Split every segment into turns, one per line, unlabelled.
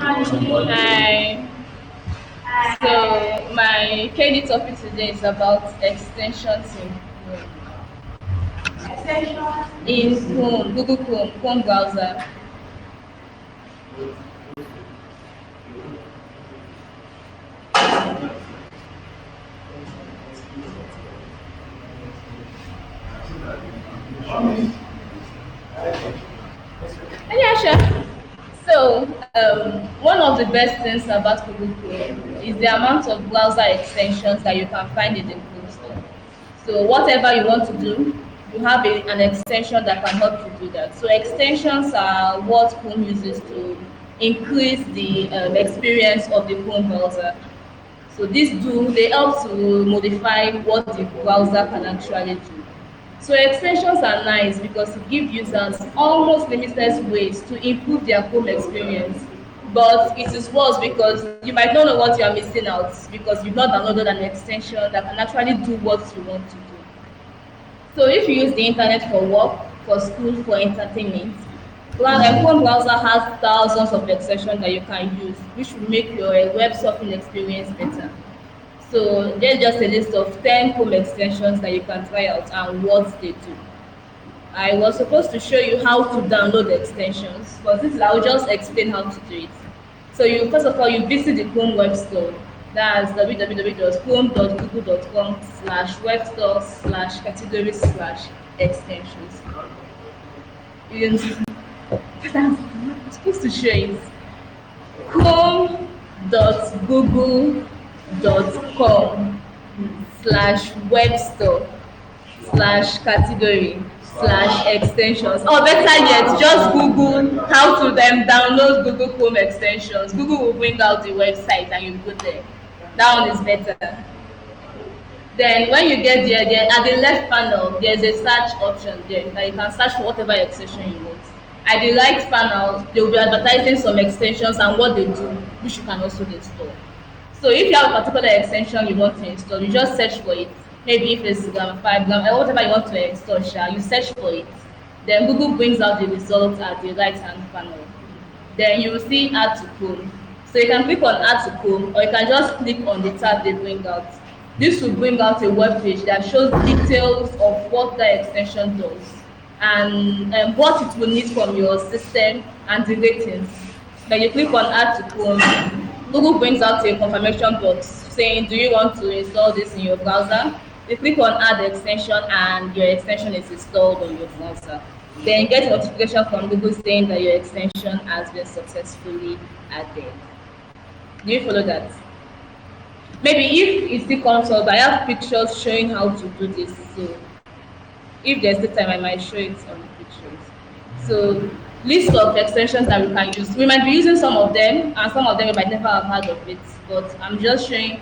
Hi. So my KD topic today is about extensions in Chrome, Google Chrome browser. Yeah, sure. So one of the best things about Google Chrome is the amount of browser extensions that you can find in the Chrome store. So whatever you want to do, you have an extension that can help you do that. So extensions are what Chrome uses to increase the experience of the Chrome browser. So they help to modify what the browser can actually do. So extensions are nice because it gives users almost limitless ways to improve their Chrome experience. But it is worse because you might not know what you are missing out because you've not downloaded an extension that can actually do what you want to do. So if you use the internet for work, for school, for entertainment, Chrome browser has thousands of extensions that you can use, which will make your web surfing experience better. So there's just a list of 10 Chrome extensions that you can try out and what they do. I was supposed to show you how to download the extensions, but this I'll just explain how to do it. So you first of all you visit the Chrome web store. That's www.chrome.google.com/webstore/categories/extensions. What I'm supposed to show is chrome.google.com/webstore/category/extensions. Or better yet, just Google how to download Google Chrome extensions. Google will bring out the website and you go there. That one is better. Then when you get there at the left panel, there's a search option there that you can search for whatever extension you want. At the right panel, they will be advertising some extensions and what they do, which you can also install. So if you have a particular extension you want to install, you just search for it. Maybe if it's Gram 5, whatever you want to install, you search for it. Then Google brings out the results at the right hand panel. Then you will see Add to Chrome. So you can click on Add to Chrome or you can just click on the tab they bring out. This will bring out a web page that shows details of what that extension does and what it will need from your system and the ratings. Then you click on Add to Chrome. Google brings out a confirmation box saying, do you want to install this in your browser? You click on Add extension and your extension is installed on your browser. Then you get a notification from Google saying that your extension has been successfully added. Do you follow that? Maybe if it still comes up, I have pictures showing how to do this. So if there's the time, I might show it on the pictures. So list of extensions that we can use. We might be using some of them, and some of them we might never have heard of it. But I'm just showing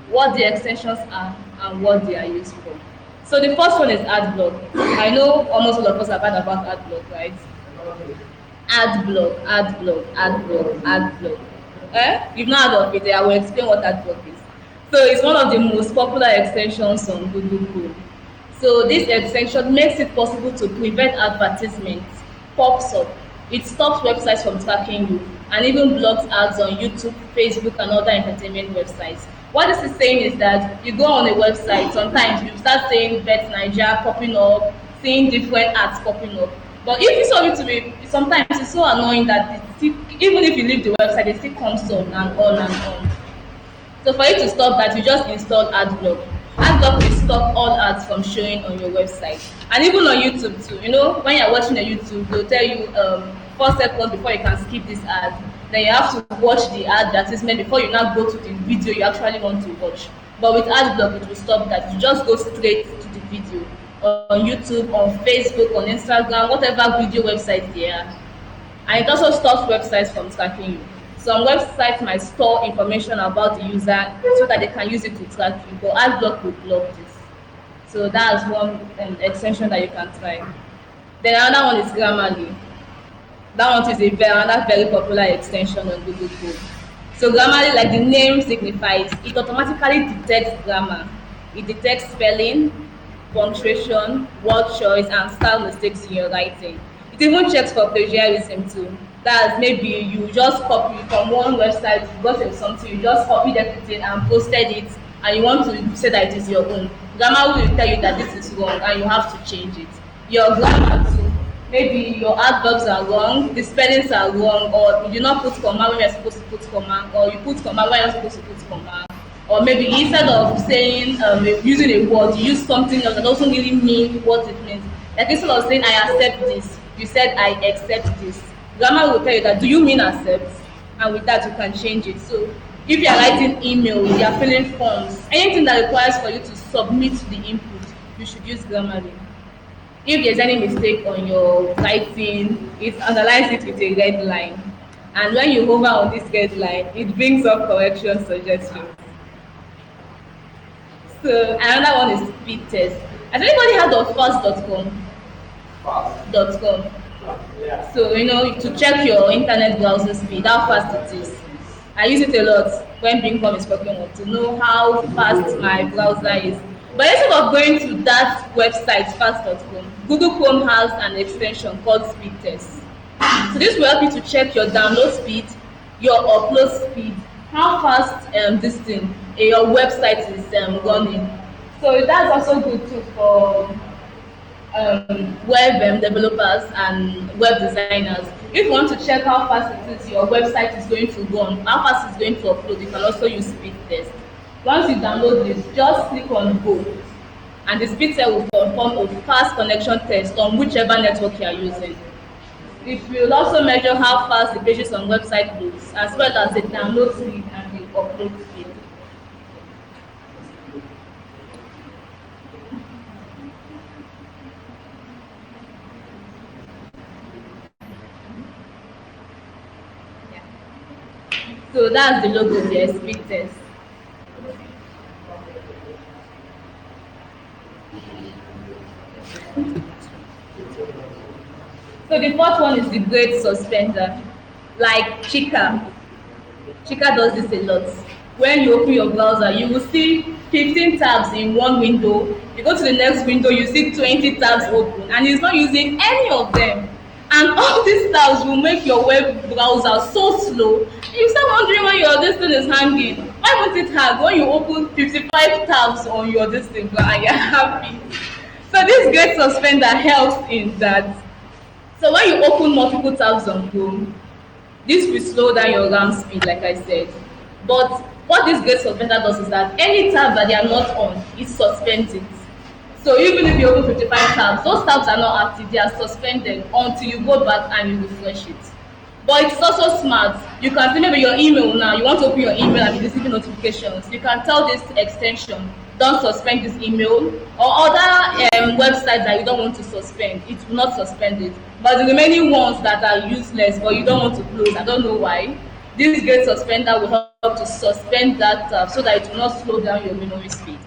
what the extensions are and what they are used for. So the first one is AdBlock. I know almost all of us have heard about AdBlock, right? AdBlock, AdBlock, AdBlock, AdBlock. You've not heard of it, I will explain what AdBlock is. So it's one of the most popular extensions on Google Chrome. So this extension makes it possible to prevent advertisements pops up. It stops websites from tracking you and even blocks ads on YouTube, Facebook, and other entertainment websites. What this is saying is that you go on a website, sometimes you start seeing Bet Nigeria popping up, seeing different ads popping up. But if you saw it to be, sometimes it's so annoying that even if you leave the website, it still comes on and on and on. So for you to stop that, you just install AdBlock. AdBlock will stop all ads from showing on your website. And even on YouTube too. You know, when you're watching a YouTube, they'll tell you 4 seconds before you can skip this ad. Then you have to watch the advertisement before you now go to the video you actually want to watch. But with AdBlock, it will stop that. You just go straight to the video on YouTube, on Facebook, on Instagram, whatever video website they are. And it also stops websites from tracking you. Some websites might store information about the user so that they can use it to track you, but AdBlock will block this. So that's one extension that you can try. Then another one is Grammarly. That one is another very popular extension on Google Chrome. So Grammarly, like the name signifies, it automatically detects grammar. It detects spelling, punctuation, word choice, and style mistakes in your writing. It even checks for plagiarism too. That's maybe you just copy from one website, you got something, you just copied everything and posted it, and you want to say that it is your own. Grammar will tell you that this is wrong and you have to change it. Your grammar too. Maybe your adverbs are wrong, the spellings are wrong, or you do not put comma when you're supposed to put comma, or you put comma when you're supposed to put comma. Or maybe instead of saying using a word, you use something else that doesn't really mean what it means. Like instead of saying I accept this, you said I accept this. Grammar will tell you that do you mean accept? And with that you can change it. So if you are writing emails, you are filling forms, anything that requires for you to submit the input, you should use Grammarly. If there's any mistake on your writing, it underlines it with a red line. And when you hover on this red line, it brings up correction suggestions. So another one is speed test. Has anybody heard of fast.com? Fast.com. Yeah. So to check your internet browser speed, how fast it is. I use it a lot when Bing.com is popping up to know how fast my browser is. But instead of going to that website, fast.com, Google Chrome has an extension called speed test. So this will help you to check your download speed, your upload speed, how fast your website is running. So that's also good too for web developers and web designers. If you want to check how fast it is your website is going to run, how fast it's going to upload, you can also use speed test. Once you download this, just click on go, and the speed test will perform a fast connection test on whichever network you are using. It will also measure how fast the pages on website loads, as well as the download speed and the upload speed. So that's the logo there, speed test. So the fourth one is the grade suspender, like Chika. Chika does this a lot. When you open your browser, you will see 15 tabs in one window. You go to the next window, you see 20 tabs open, and it's not using any of them. And all these tabs will make your web browser so slow. You start wondering why your this thing is hanging. Why won't it hang when you open 55 tabs on your this thing and you're happy? So this grade suspender helps in that. So when you open multiple tabs on Chrome, this will slow down your RAM speed, like I said. But what this grade suspender does is that any tab that they are not on, it suspends it. So even if you open 55 tabs, those tabs are not active, they are suspended until you go back and you refresh it. But it's also smart. You can see maybe your email now, you want to open your email and be receiving notifications. You can tell this extension, don't suspend this email, or other websites that you don't want to suspend, it will not suspend it. But the remaining ones that are useless but you don't want to close, I don't know why, this grade suspender will help to suspend that tab so that it will not slow down your memory speed.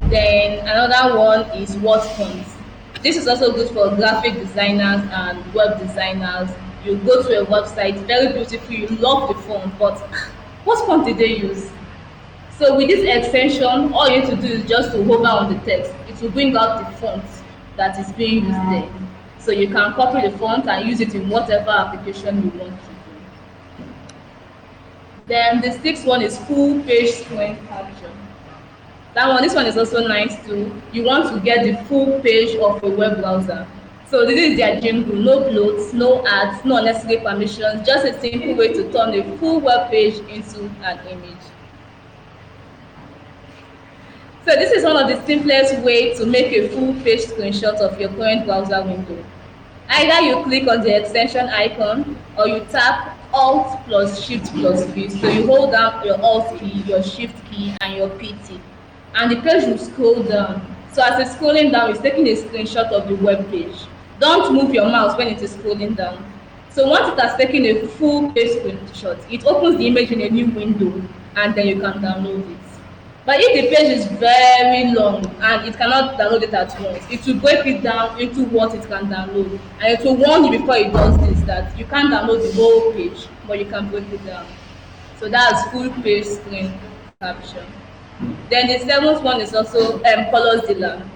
Then another one is word fonts. This is also good for graphic designers and web designers. You go to a website, very beautiful, you love the font, but what font did they use? So with this extension, all you need to do is just to hover on the text. It will bring out the font that is being used there. So you can copy the font and use it in whatever application you want to do. Then the sixth one is full page screen capture. This one is also nice too. You want to get the full page of a web browser. So this is their jingle, no bloats, no ads, no unnecessary permissions, just a simple way to turn a full web page into an image. So this is one of the simplest ways to make a full page screenshot of your current browser window. Either you click on the extension icon or you tap Alt plus Shift plus V. So you hold down your Alt key, your Shift key, and your PT. And the page will scroll down. So as it's scrolling down, it's taking a screenshot of the web page. Don't move your mouse when it is scrolling down. So once it has taken a full page screenshot, it opens the image in a new window and then you can download it. But if the page is very long and it cannot download it at once, it will break it down into what it can download. And it will warn you before it does this that you can't download the whole page, but you can break it down. So that's full page screen capture. Then the seventh one is also Color Zilla.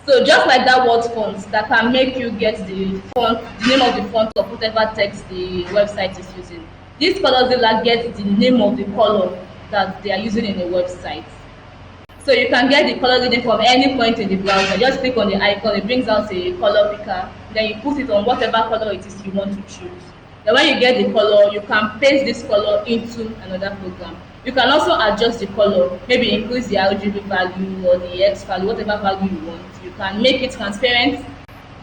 So just like that word font that can make you get the font, the name of the font of whatever text the website is using. This color dealer gets the name of the color that they are using in the website. So you can get the color reading from any point in the browser. Just click on the icon, it brings out a color picker. Then you put it on whatever color it is you want to choose. Then when you get the color, you can paste this color into another program. You can also adjust the color, maybe increase the RGB value or the X value, whatever value you want. You can make it transparent.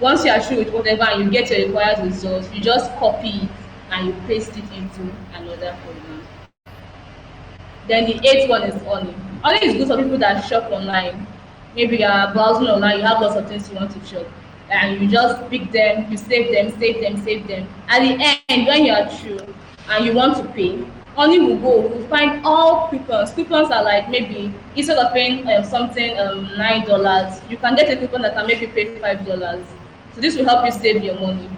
Once you are sure with whatever and you get your required results, you just copy it and you paste it into another program. Then the eighth one is Honey. Honey is good for people that shop online. Maybe you are browsing online, you have lots of things you want to shop, and you just pick them, you save them, save them, save them. At the end, when you are through and you want to pay, Honey will find all coupons. Coupons are like maybe instead of paying something $9, you can get a coupon that can make you pay $5. So this will help you save your money.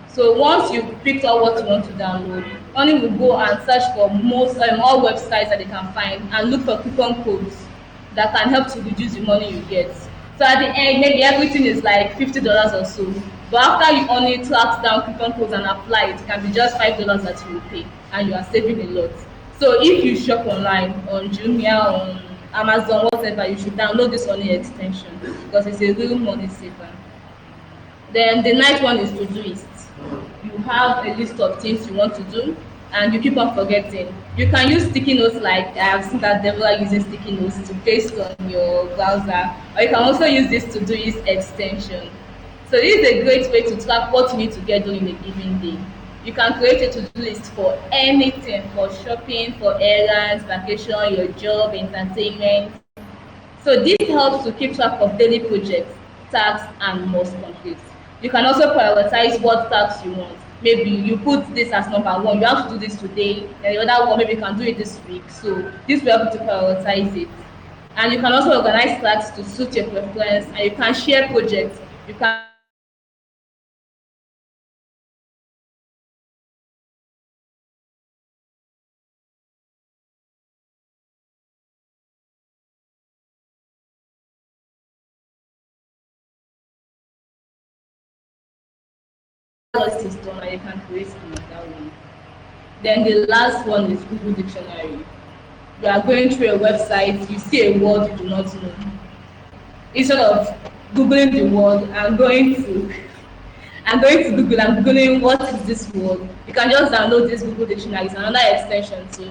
So once you picked out what you want to download, Honey will go and search for most all websites that they can find and look for coupon codes that can help to reduce the money you get. So at the end, maybe everything is like $50 or so. But after you only track down coupon codes and apply it, can be just $5 that you will pay, and you are saving a lot. So if you shop online on Jumia, on Amazon, whatever, you should download this Honey extension because it's a real money saver. Then the ninth one is Todoist. You have a list of things you want to do and you keep on forgetting. You can use sticky notes, like I have seen that Deborah using sticky notes to paste on your browser, or you can also use this Todoist extension. So this is a great way to track what you need to get done in a given day. You can create a to-do list for anything, for shopping, for errands, vacation, your job, entertainment. So this helps to keep track of daily projects, tasks, and must complete. You can also prioritize what tasks you want. Maybe you put this as number one, you have to do this today, and the other one maybe you can do it this week. So this will help you to prioritize it. And you can also organize tasks to suit your preference, and you can share projects. You can list is done and you can create another one. Then the last one is Google Dictionary. You are going through a website, you see a word you do not know. Instead of Googling the word and going to Google and Googling what is this word, you can just download this Google Dictionary. It's another extension too.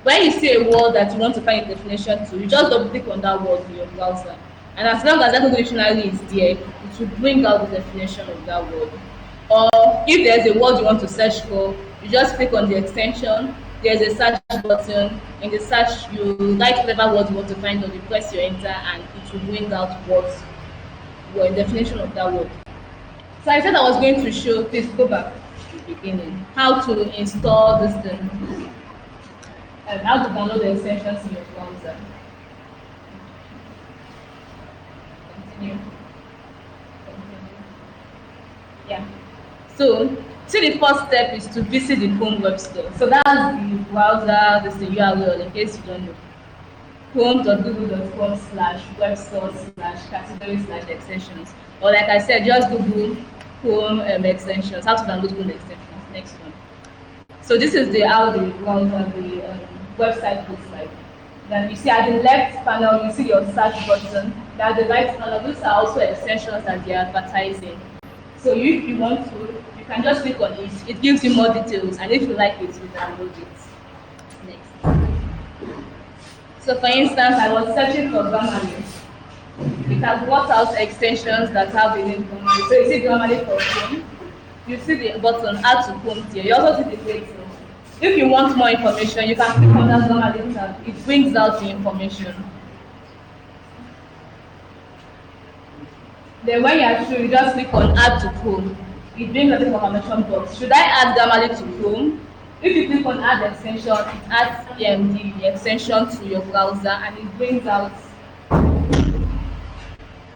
When you see a word that you want to find a definition to, you just double click on that word in your browser. And as long as that Google Dictionary is there, it will bring out the definition of that word. Or if there's a word you want to search for, you just click on the extension. There's a search button. In the search, you write whatever word you want to find, or you press your enter, and it will bring out what your definition of that word. So I said I was going to show. Please go back to the beginning. How to install this thing, and how to download the extensions in your browser. Continue. Yeah. So, the first step is to visit the Chrome web store. So that's the browser, this is the URL in case you don't know. chrome.google.com/webstore/category/extensions. Or like I said, just Google Chrome extensions. How to download Chrome extensions. Next one. So this is how the browser, the website looks like. Then you see at the left panel, you see your search button. At the right panel, these are also extensions that they are advertising. So if you want to, you can just click on it. It gives you more details, and if you like it, you download it. Next. So for instance, I was searching for Grammarly. It has brought out extensions that have the name Grammarly. So you see Grammarly for Chrome. You see the button Add to Chrome here. You also see the rating. If you want more information, you can click on that Grammarly tab. It brings out the information. Then when you are through, you just click on Add to Chrome. It brings up the information box. Should I add Grammarly to Chrome? If you click on Add Extension, it adds the extension to your browser, and it brings out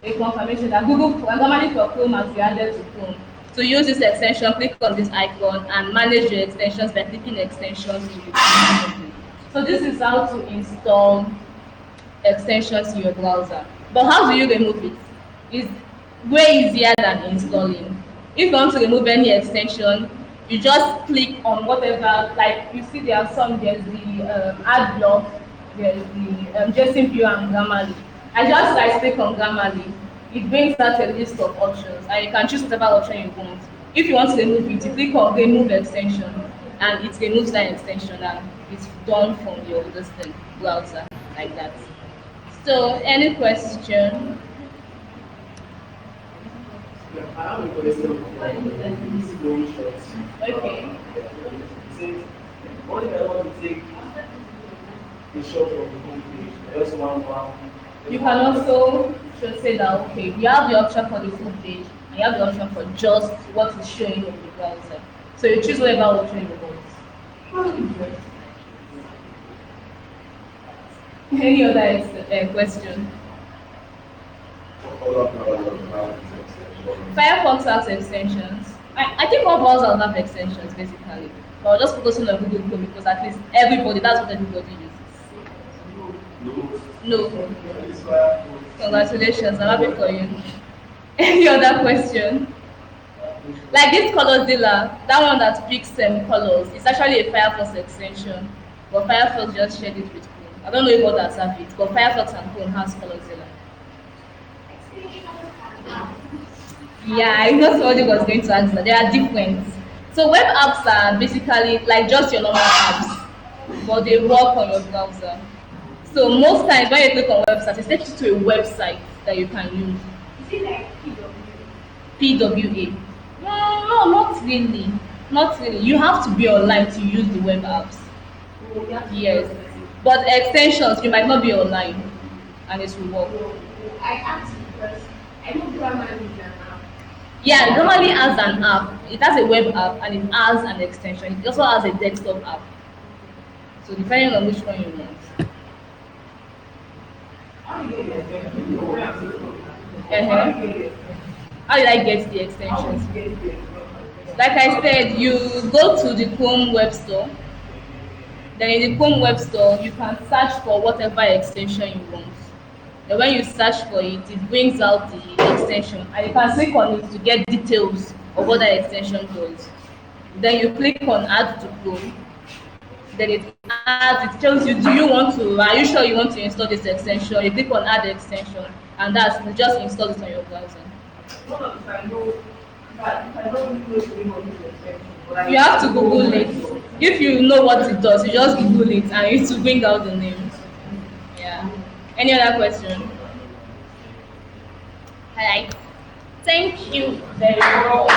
a confirmation that Grammarly for Chrome has been added to Chrome. To use this extension, click on this icon and manage your extensions by clicking extensions to the So this is how to install extensions in your browser. But how do you remove it? way easier than installing. If you want to remove any extension, you just click on whatever, like you see there are some, there's the ad block, there's the JSON and Grammarly. I just right click on Grammarly. It brings out a list of options and you can choose whatever option you want. If you want to remove it, you click on remove extension and it removes that extension and it's done from your listing browser like that. So any question?
I have a question for this going short.
Okay.
Since what if I want to take the shot of the home page? I just want one.
You can also just say that, okay, you have the option for the full page and you have the option for just what is showing in the browser. So you choose whatever option you want. Any other question? Firefox has extensions. I think all browsers have extensions basically. But I'll just focus on Google Chrome because at least everybody, that's what everybody uses. No. Congratulations, I'm happy for you. Any other question? Like this color dealer, that one that picks colors, it's actually a Firefox extension. But Firefox just shared it with Chrome. I don't know if others have it, but Firefox and Chrome has color dealer. Yeah, I know somebody was going to answer. They are different. So web apps are basically like just your normal apps, but they work on your browser. So most times when you click on websites, it takes you to a website that you can use.
Is it like
PWA? No, not really. Not really. You have to be online to use the web apps. Yes. But extensions, you might not be online and it will work.
I asked because I know Grammarly is an app.
Yeah, normally has an app. It has a web app and it has an extension. It also has a desktop app. So depending on which one you want. How did I get the extensions? Like I said, you go to the Chrome web store. Then in the Chrome web store, you can search for whatever extension you want. And when you search for it, it brings out the extension. And you can click on it to get details of what that extension does. Then you click on add to Chrome. Then it tells you, are you sure you want to install this extension? You click on add extension and you just install it on your browser. You have to Google it. If you know what it does, you just Google it and it will bring out the name. Yeah. Any other question? Alright. Thank you very much.